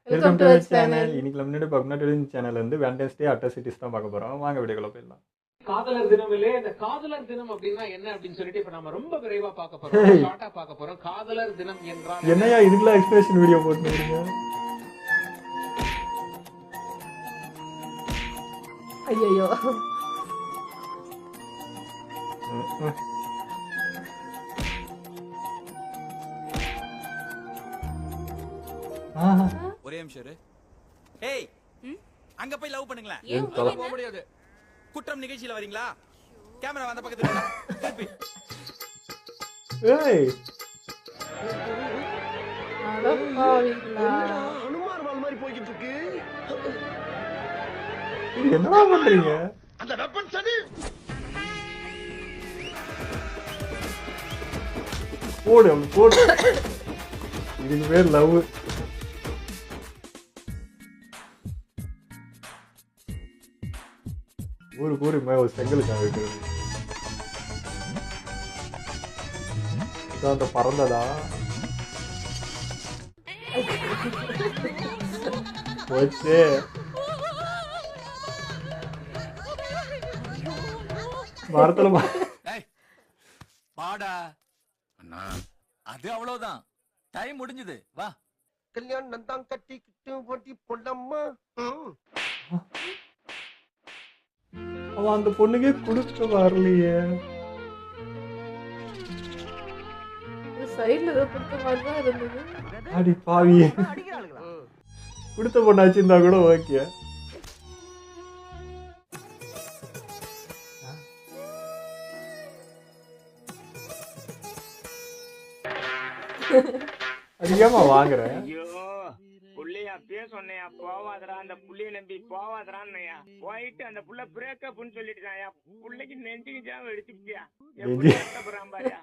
Welcome to channel. இன்னைக்கு முன்னாடி பக்னாட் சேனல்ல இருந்து வேலண்டைன்ஸ் டே அட்ராசிட்டிஸ் தான் பார்க்க போறோம். வாங்க வீடியோக்குள்ள போயிடலாம். காதலர் தினம் இல்லையே, இந்த காதலர் தினம் அப்படின்னா என்ன அப்படின்னு சொல்லிட்டு இப்ப நம்ம ரொம்ப விரைவா பார்க்க போறோம், ஷார்ட்டா பார்க்க போறோம். காதலர் தினம் என்றால் என்னையா இதுக்குள்ள எக்ஸ்பிரஷன் வீடியோ போட்டுருக்கீங்க? ஐயோ ஒரே நிமிஷம் இரு. ஏய், அங்க போய் லவ் பண்ணுங்களேன். போக முடியாது. குற்றம் நிகழ்ச்சியில வரீங்களா? கேமரா அந்த பக்கத்துல இருக்கா? திருப்பி. ஏய், அட பாவிங்களா. அனுமார் வால் மாதிரி போயிட்டு இருக்கு. இது என்னடா பண்றீங்க? அந்த வெப்பன் சரி. போடு போடு. இதுக்கு பேர் லவ். ஊருக்கு ஊரு ஒரு செங்கலுக்காக இருக்கிறது. அந்த பறந்ததா போச்சு. மரத்துல பாடா அண்ணா, அது அவ்வளவுதான். டைம் முடிஞ்சது. வா. கல்யாணம் தான் கட்டிக்கிட்டு ஓட்டி பொண்ணம்மா. அவன் அந்த பொண்ணுக்கே குடுக்க வரலையே. சைடுல ஏதோ கொடுத்த மாதிரி தான் இருந்தது. அடி பாவி, கொடுத்த பொண்ணாச்சு இருந்தா கூட ஓகே. அது ஏமா வாங்குறேன்? ஐயோ, புள்ளையா சொன்னையா, போவாதரா அந்த புள்ளைய நம்பி போவாதரான்னையா. போயிட்டு அந்த புள்ள பிரேக்கப்னு சொல்லிட்டுதான்யா. புள்ளைக்கு நெஞ்சுக்கிச்சாம எடுத்துக்கிட்டியா? எப்படி கஷ்டப்படுறான் பாரியா.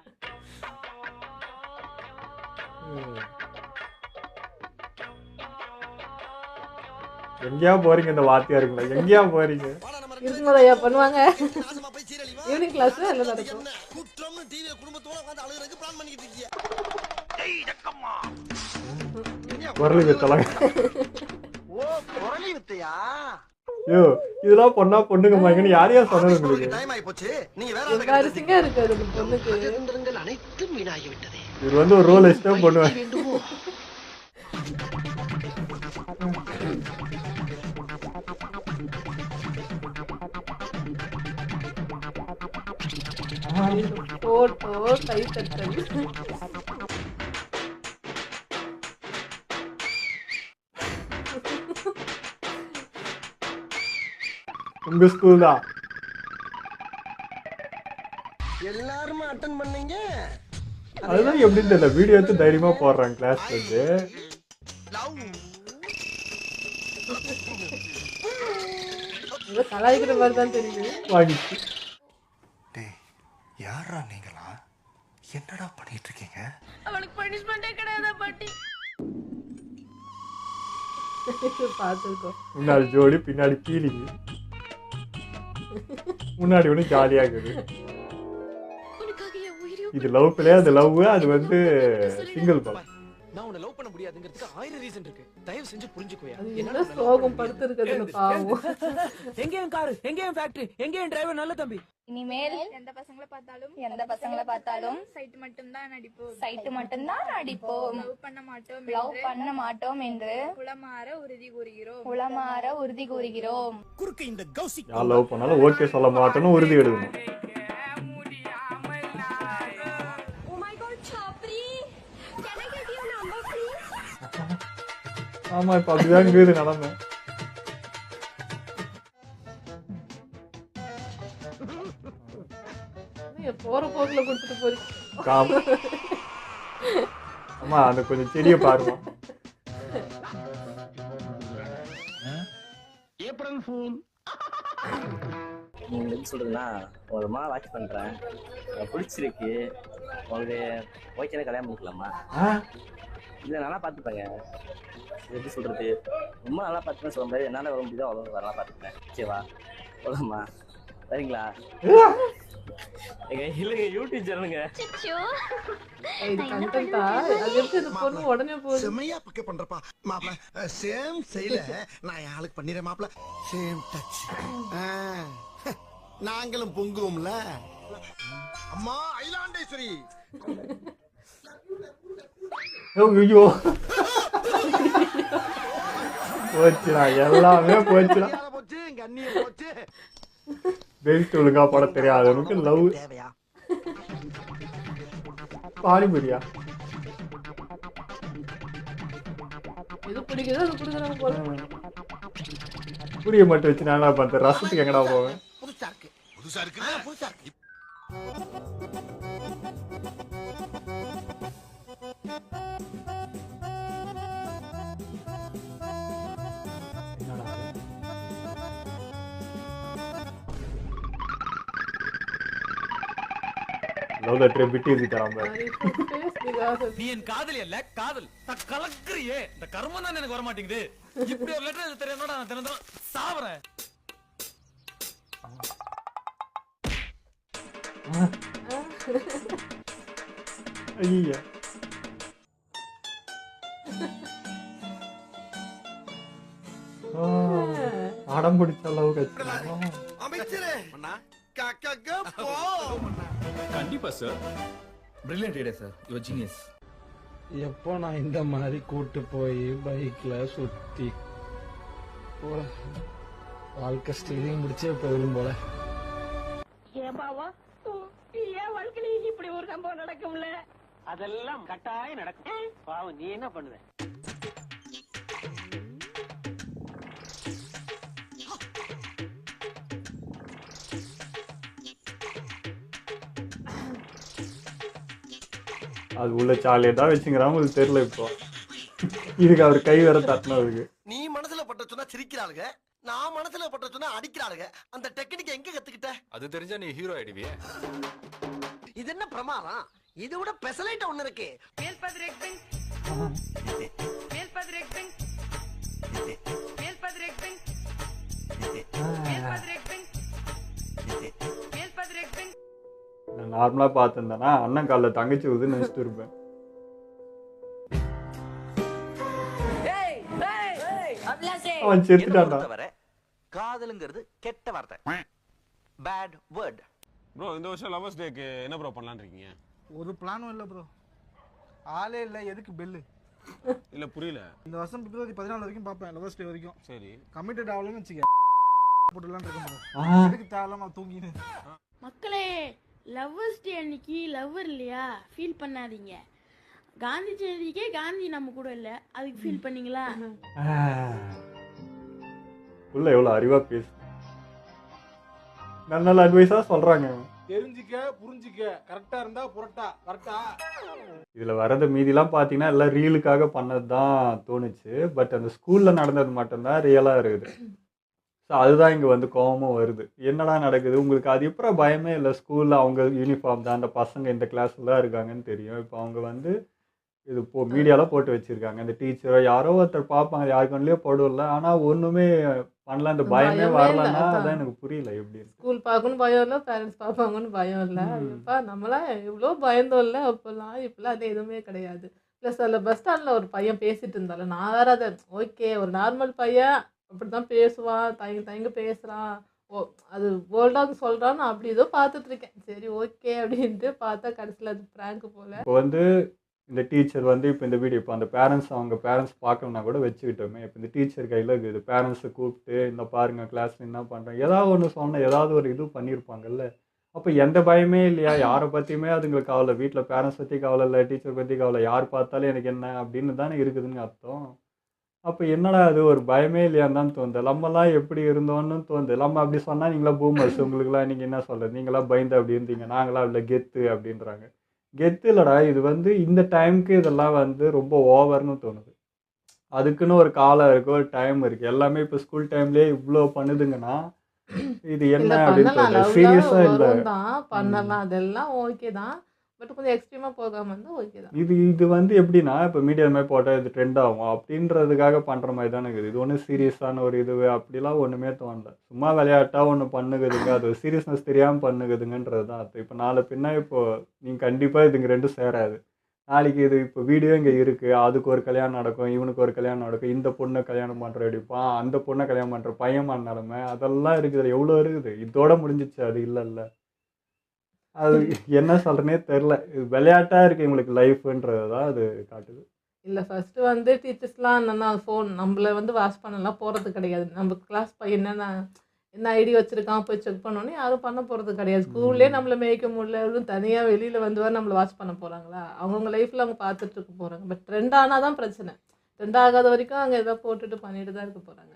எங்கேயா போறீங்க? இந்த வார்த்தையா இருக்குல்ல, எங்கேயா போறீங்க? இருக்கும்போது ஐயா பண்ணுவாங்க. ஈவினிங் கிளாஸ்ல என்ன நடக்கும்? குற்றம்னு டிவில குடும்பத்தோட உட்கார்ந்து அழுகுறதுக்கு பிளான் பண்ணிட்டு இருக்கீங்க. குரலி வித்தலாம். ஓ, குரலி வித்தையா? யோ, இதெல்லாம் பொண்ணா பொண்ணுங்க மாங்கன்னு யாரையா சொன்னது உங்களுக்கு? டைம் ஆயி போச்சு. நீங்க வேற எம்பாரசிங்கா இருக்கு அந்த பொண்ணுக்கு. சுதந்திரங்கள் அனைத்தும் வீணாகி விட்டது. இது வந்து ஒரு ரோல் எஸ்டா பண்ணுவேன். போட்டோ கை தட்டல். உங்க ஸ்கூல் தான். எல்லாரும் அட்டெண்ட் பண்ணீங்க. அதுதான் எப்படின்னு தெரியல, வீடியோ எடுத்து தைரியமா போடுறாங்க கிளாஸ்ல இருந்து. ஏதோ கலாய்க்கிற மாதிரி தான் தெரியுது. வாங்கிச்சு. டேய், யாரா நீங்களா? என்னடா பண்ணிட்டு இருக்கீங்க? அவளுக்கு பனிஷ்மெண்டே கிடையாதா பாட்டி? பார்த்துருக்கோம். முன்னாடி ஜோடி பின்னாடி பீலிங். முன்னாடி ஒண்ணு ஜாலியா இருக்குது. இது லவ் பிள்ளையா? அது லவ், அது வந்து சிங்கிள் பால். நான் உன்னை லவ் பண்ண முடியாதுங்கிறதுக்கு 1000 ரீசன் இருக்கு. தயவு செஞ்சு புரிஞ்சுக்கோயா. என்ன சோகம் படுத்து இருக்குது பாவம். எங்கேயும் காரு, எங்கேயும் ஃபேக்டரி, எங்கேயும் டிரைவர் நல்ல தம்பி. இனிமேல் எந்த பசங்களை பார்த்தாலும் சைட் மட்டும் தான் நடிப்போம். லவ் பண்ண மாட்டோம் என்று உளமாற உறுதி கூறுகிறோம். குறுக்கு இந்த கௌசிக் யார் லவ் பண்ணாலும் ஓகே சொல்ல மாட்டேன்னு உறுதி எடுக்கணும். ஆமா, இப்ப அப்படிதான் இருக்குது நடமை. போற போக்குல கொடுத்துட்டு போறீங்க. ஆமா, அந்த கொஞ்சம் செடியை பாருமா. April fool. நீங்க எப்படி சொல்றதுன்னா, ஒரு மா வாட்ச் பண்றேன், பிடிச்சிருக்கு, உங்களுக்கு ஓகேனா கல்யாணம் பண்ணிக்கலாமா? இல்லை, நல்லா பார்த்துப்பேங்க. எப்படி சொல்றது, ரொம்ப நல்லா பார்த்துப்பேன் சொல்ல மாதிரி. என்னால் வர முடியுதோ அவ்வளோ நல்லா பார்த்துப்பேன். ஓகேவா? போகலாமா? சரிங்களா? இல்லைங்க யூடியூப் சேனலுங்க. இது கண்டென்ட்டா? அது எப்படி அந்த பொண்ணு உடனே போகுது? செம்மையா பிக்கப் பண்றப்பா மாப்ள. சேம் செய்யல நான் என் ஆளுக்கு பண்ணிடுறேன் மாப்ள. Same touch. நாங்களும் பொங்குவோம்ல. அம்மா ஐலாண்டேஸ்வரி. ஐயோ போச்சுடா, எல்லாமே போச்சுடா. போச்சு கண்ணிய போச்சு. பெல்ட் ஒழுங்கா போட தெரியாதவனுக்கு லவ் தேவையா? பானிபுரியா? எது பிடிக்குதோ அது கொடுக்குறாங்க போல. புரிய மட்டும் வச்சு நான் என்ன பண்றேன்? ரசத்துக்கு எங்கடா போவேன்? புதுசா இருக்கு. புதுசா இருக்கு. புதுசா இருக்கு. லவ் லெட்டர் பிட்டு எழுதி தரான் பாரு. நீ என் காதலி அல்ல காதல் நான் கலக்குறியே. இந்த கர்மம் தான் எனக்கு வர மாட்டேங்குது. இப்படி ஒரு லெட்டர் எழுத தெரியாதோட நான் தினம் சாவறேன். ஐயா அடம் பிடிச்ச லவ் கட்சி. அமைச்சரே கக்கக்க போ. கண்டிப்பா sir. Brilliant idea sir. You are genius. எப்போ நான் இந்த மாதிரி கூட்டு போய் பைக்ல சுத்தி வாழ்க்கை ஸ்டீரிங் முடிச்சே போயிடும் போல. ஏன் பாவா ஏன் வாழ்க்கையில இப்படி ஒரு சம்பவம் நடக்கும்ல? அதெல்லாம் கட்டாயம் நடக்கும். பாவம் நீ என்ன பண்ணுவ? அது உள்ள சாலையை தான் வச்சுங்கிறான், உங்களுக்கு தெரியல. இப்போ இதுக்கு அவர் கை வேற தட்டினவருக்கு. நீ மனசுல பட்ட சொன்னா சிரிக்கிறாளுங்க, நான் மனசுல பட்ட சொன்னா அடிக்கிறாளுங்க. அந்த டெக்னிக் எங்க கத்துக்கிட்ட? அது தெரிஞ்சா நீ ஹீரோ ஆயிடுவியே. இது என்ன பிரமாதம்? இது விட பெசலைட் ஒண்ணு இருக்கு. நான் நார்மலா பார்த்திருந்தேன்னா அண்ணன் காலில் தங்கச்சி ஊதுன்னு நினைச்சிட்டு இருப்பேன். அவன் செத்துட்டான்டா. காதலுங்கிறது கெட்ட வார்த்தை. Bad word. ப்ரோ இந்த வருஷம் லவர்ஸ் டேக்கு என்ன ப்ரோ பண்ணலாம்னு இருக்கீங்க? ஒரு பிளானும் இல்லை ப்ரோ. ஆளே இல்லை, எதுக்கு பெல்லு? இல்லை புரியல. இந்த வருஷம் பிப்ரவரி 14 வரைக்கும் பார்ப்பேன், லவர்ஸ் டே வரைக்கும். சரி கமிட்டட் ஆகலன்னு வச்சுக்க போட்டுலாம் இருக்கேன் ப்ரோ. எதுக்கு தேவலாம தூங்கின்னு. மக்களே, லவ்வர்ஸ் டே அன்னைக்கு லவ்வர் இல்லையா, ஃபீல் பண்ணாதீங்க. காந்தி ஜெயந்திக்கே காந்தி நம்ம கூட இல்ல, அதுக்கு ஃபீல் பண்ணீங்களா? உள்ள எவ்வளவு அறிவா பேசு. நல்ல நல்ல அட்வைஸா சொல்றாங்க. தெரிஞ்சிக்க புரிஞ்சிக்க, கரெக்டா இருந்தா புரட்டா கரெக்டா. இதுல வரது மீதிலாம் பாத்தீங்கன்னா எல்லாம் ரீலுக்காக பண்ணது தான் தோணுச்சு. பட் அந்த ஸ்கூல்ல நடந்தது மட்டும்தான் ரியலா இருக்குது. ஸோ அதுதான் இங்கே வந்து கோபமும் வருது. என்னடா நடக்குது உங்களுக்கு? அது எப்போ பயமே இல்லை. ஸ்கூலில் அவங்க யூனிஃபார்ம் தான், அந்த பசங்க இந்த கிளாஸில் தான் இருக்காங்கன்னு தெரியும். இப்போ அவங்க வந்து இது மீடியாவில் போட்டு வச்சுருக்காங்க. இந்த டீச்சரோ யாரோ ஒருத்தர் பார்ப்பாங்க, யாரு கண்ணிலே போடல. ஆனால் ஒன்றுமே பண்ணல. இந்த பயமே வரலன்னா அதான் எனக்கு புரியல எப்படின்னு. ஸ்கூல் பார்க்கணும் பயம் இல்லை, பேரண்ட்ஸ் பார்ப்பாங்கன்னு பயம் இல்லை. அப்பா நம்மளாம் எவ்வளோ பயந்தோம் இல்லை அப்போல்லாம். இப்போலாம் அது எதுவுமே கிடையாது. ப்ளஸ் அதில் பஸ் ஸ்டாண்டில் ஒரு பையன் பேசிட்டு இருந்தால, நான் வேறு அதை ஓகே ஒரு நார்மல் பையன் அப்படி தான் பேசுவான், தயங்க பேசுகிறான், அது வேர்ல்டாக சொல்கிறான்னு அப்படி ஏதோ பார்த்துட்ருக்கேன். சரி ஓகே அப்படின்ட்டு பார்த்தா கடைசியில் அது ப்ராங்க் போல். இப்போ வந்து இந்த டீச்சர் வந்து இப்போ இந்த வீடியோ இப்போ அந்த பேரண்ட்ஸ் அவங்க பேரண்ட்ஸ் பார்க்கணுன்னா கூட வச்சுக்கிட்டோமே. இப்போ இந்த டீச்சர் கையில் இருக்குது. பேரண்ட்ஸை கூப்பிட்டு இந்த பாருங்கள் கிளாஸில் என்ன பண்ணுறேன் ஏதாவது ஒன்று சொன்னால் ஏதாவது ஒரு இது பண்ணியிருப்பாங்கல்ல. அப்போ எந்த பயமே இல்லையா? யாரை பற்றியுமே அதுங்களுக்கு கவலை. வீட்டில் பேரண்ட்ஸ் பற்றி கவலை இல்லை, டீச்சர் பற்றி கவலை, யார் பார்த்தாலும் எனக்கு என்ன அப்படின்னு தானே இருக்குதுன்னு அர்த்தம். அப்போ என்னடா அது ஒரு பயமே இல்லையான்னு தான் தோணுது. நம்மலாம் எப்படி இருந்தோன்னு தோணுது. நம்ம அப்படி சொன்னால் நீங்களாம் பூமர்ஸ், உங்களுக்குலாம் நீங்கள் என்ன சொல்கிறது, நீங்களாம் பயந்து அப்படி இருந்தீங்க, நாங்களாம் இல்லை கெத்து அப்படின்றாங்க. கெத்து இல்லைடா, இது வந்து இந்த டைமுக்கு இதெல்லாம் வந்து ரொம்ப ஓவர்னு தோணுது. அதுக்குன்னு ஒரு காலம் இருக்குது, ஒரு டைம் இருக்குது. எல்லாமே இப்போ ஸ்கூல் டைம்லேயே இவ்வளோ பண்ணுதுங்கன்னா இது என்ன அப்படின்னு தோணுது. சீரியஸாக இல்லை தான் பண்ணலாம், அதெல்லாம் ஓகே தான். பட் கொஞ்சம் எக்ஸ்ட்ரீமாக போகாமல் இருந்தால் ஓகே தான். இது வந்து எப்படின்னா இப்போ மீடியா மாதிரி போட்டால் இது ட்ரெண்ட் ஆகும் அப்படின்றதுக்காக பண்ணுற மாதிரி தானே இருக்குது. இது ஒன்றும் சீரியஸான ஒரு இது அப்படிலாம் ஒன்றுமே தோணல. சும்மா விளையாட்டாக ஒன்று பண்ணுகுதுங்க, அது ஒரு சீரியஸ்னஸ் தெரியாமல் பண்ணுகுதுங்கன்றது தான் அர்த்தம். இப்போ நாளை பின்ன இப்போது நீங்கள் கண்டிப்பாக இதுங்க ரெண்டும் சேராது. நாளைக்கு இது இப்போ வீடியோ இங்கே இருக்குது, அதுக்கு ஒரு கல்யாணம் நடக்கும், இவனுக்கு ஒரு கல்யாணம் நடக்கும், இந்த பொண்ணை கல்யாணம் பண்ணுற அடிப்பான், அந்த பொண்ணை கல்யாணம் பண்ணுற பையன் நிலமை அதெல்லாம் இருக்குது. எவ்வளோ இருக்குது, இதோட முடிஞ்சிச்சு. அது இல்லைல்ல, அது என்ன சொல்கிறேனே தெரில. இது விளையாட்டாக இருக்குது இவங்களுக்கு லைஃப்ன்றது தான் அது காட்டுது. இல்லை ஃபஸ்ட்டு வந்து டீச்சர்ஸ்லாம் என்னென்னா ஃபோன் நம்மள வந்து வாட்ச் பண்ணலாம் போகிறது கிடையாது. நம்ம கிளாஸ் பையன் என்ன ஐடி வச்சுருக்கான் போய் செக் பண்ணோன்னே யாரும் பண்ண போகிறது கிடையாது. ஸ்கூல்லே நம்மளை மேய்க்க முடியல, தனியாக வெளியில் வந்து வர நம்மளை வாட்ச் பண்ண போகிறாங்களா? அவங்கவுங்க லைஃப்பில் அவங்க பார்த்துட்டு இருக்க போகிறாங்க. பட் ட்ரெண்ட் ஆனால் தான் பிரச்சனை. ட்ரெண்ட் ஆகாத வரைக்கும் அங்கே எதாவது போட்டுட்டு பண்ணிட்டு தான் இருக்க போகிறாங்க.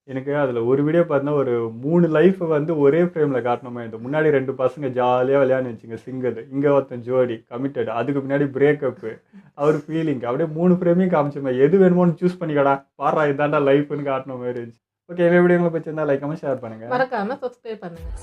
எனக்கு அதில் ஒரு வீடியோ பார்த்தீங்கன்னா ஒரு 3 லைஃப்பை வந்து ஒரே ஃப்ரேமில் காட்டணுமே. இந்த முன்னாடி 2 பசங்க ஜாலியாக விளையாண்டு வச்சுங்க சிங்கிள், இங்கே ஒருத்தன் ஜோடி கமிட்டட், அதுக்கு பின்னாடி பிரேக்கப்பு, அவர் ஃபீலிங், அப்படியே 3 ஃப்ரேமையும் காமிச்சோமே. எது வேணுமோன்னு சூஸ் பண்ணிக்கடா, பாரா இதாண்டா லைஃப்னு காட்டணும் மாதிரி இருந்துச்சு. ஓகே, இந்த வீடியோ உங்களுக்கு பிடிச்சிருந்தா லைக் ஷேர் பண்ணுங்கள், மறக்காமல் சப்ஸ்கிரைப் பண்ணுங்கள்.